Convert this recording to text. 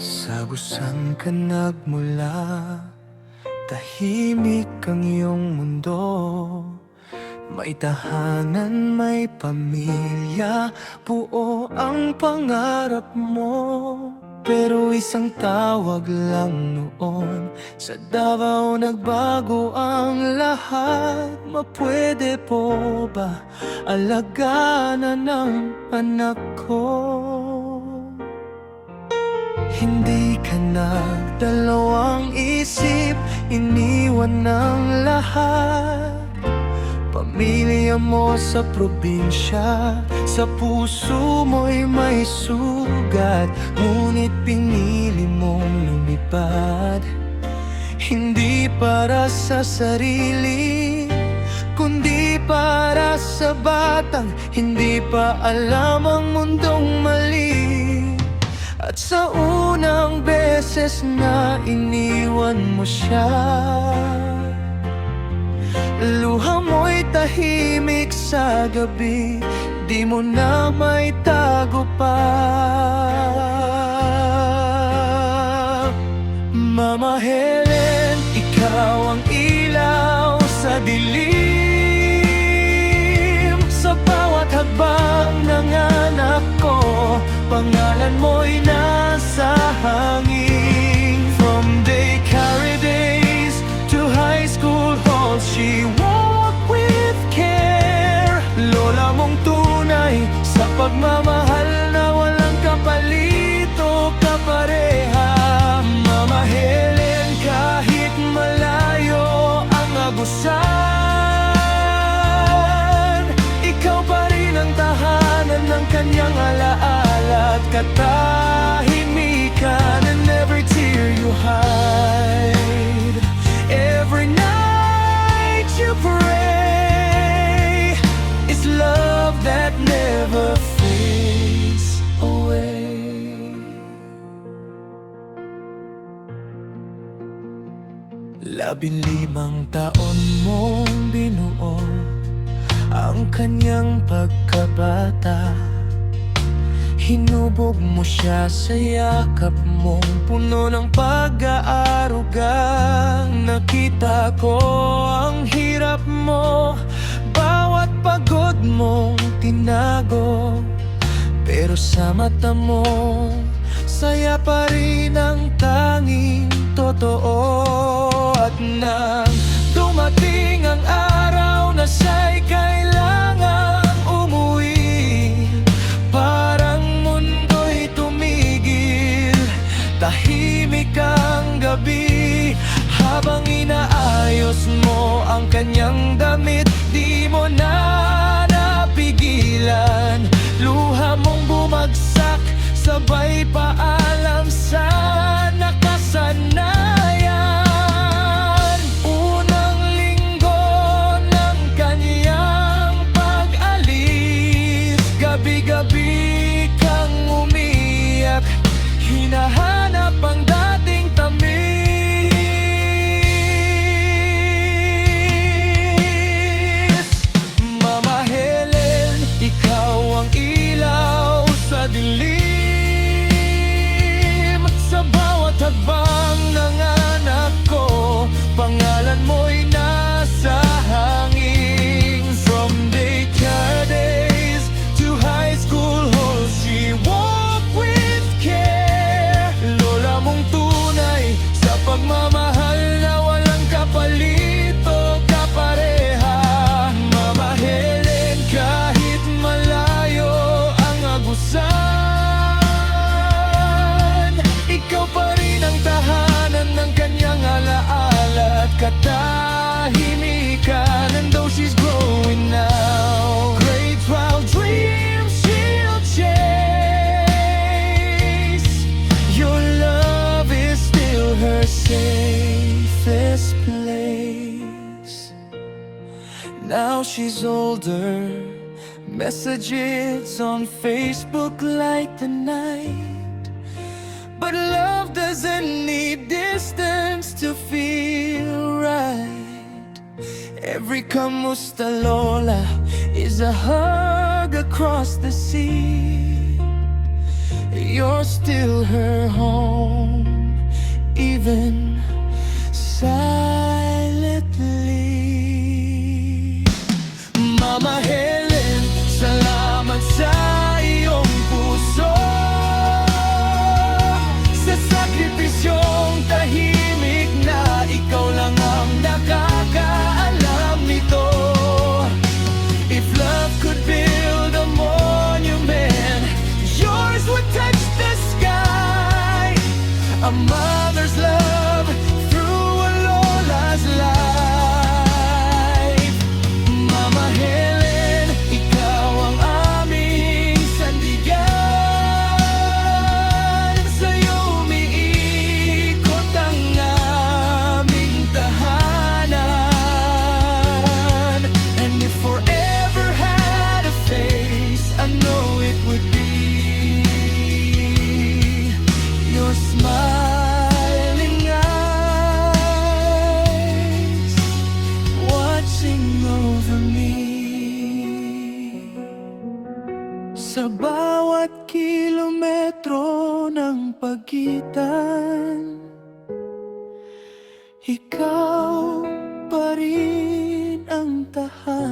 Sagusan ka nagmula, tahimik ang iyong mundo. May tahanan, may pamilya, buo ang pangarap mo. Pero isang tawag lang noon, sa Davao nagbago ang lahat. Mapwede po ba alagaan ng anak ko? Hindi ka nagdalawang isip, iniwan ng lahat. Pamilya mo sa probinsya, sa puso mo'y may sugat. Ngunit pinili mong lumipad, hindi para sa sarili, kundi para sa batang hindi pa alam ang mundong mali. At sa unang beses na iniwan mo siya, luha mo'y tahimik sa gabi, di mo na may tago pa. Mama Helen, ikaw ang ilaw sa dilim. Sa bawat hakbang ng anak ko, pangalan mo'y nasa hangin. From daycare days to high school halls, she walked with care. Lola mong tunay sa pagmamahal na walang kapalito kapareha. Mama Helen, kahit malayo ang agusan, ikaw pa rin ang tahanan ng kanyang alaala at katahimikan. And every tear you hide, every night you pray, is love that never fades away. Labinlimang taon mong binuo ang kanyang pagkabata. Hinubog mo siya sa yakap mong puno ng pag-aaruga. Nakita ko ang hirap mo, bawat pagod mong tinago. Pero sa mata mo, saya pa rin ang tanging totoo. At nang dumating ang araw na siya'y kailangang umuwi, parang mundo'y tumigil. Tahimik ang gabi habang inaayos mo ang kanyang damit. Di mo na napigilan, luha mong bumagsak, sabay paalam sa nakasanayan. Unang linggo ng kanyang pag-alis, gabi-gabi kang umiyak, hinahanap ang dating tamis. Mama Helen, ikaw ang ilaw sa dilim. Sa bawat hakbang ng anak ko, pangalan mo'y nasa hangin. From daycare days to high school halls, she walked with care. Lola mong tunay sa pagmamahal na walang kapalito kapareha. Mama Helen, kahit malayo ang agusan, ikaw pa rin ang tahanan ng kanyang alaala at katahimikan. And though she's growing now, grade 12 dreams she'll chase. Your love is still her safest place. Now she's older, messages on Facebook light the night. But love doesn't need distance to feel right. Every kamusta lola is a hug across the sea. you're still her home, even silently. Mama Helen, salamat sa iyong puso, sa sakripisyong tahimik na ikaw lang ang nakakaalam nito. If love could build a monument, yours would touch the sky. A mother's love through a lola's life. Mama Helen, ikaw ang aming sandigan. Sa'yo umiikot ang aming tahanan. And if forever had a face, I know it would be your smiling eyes watching over me. Sa bawat kilometro ng pagitan, ikaw pa rin ang tahanan.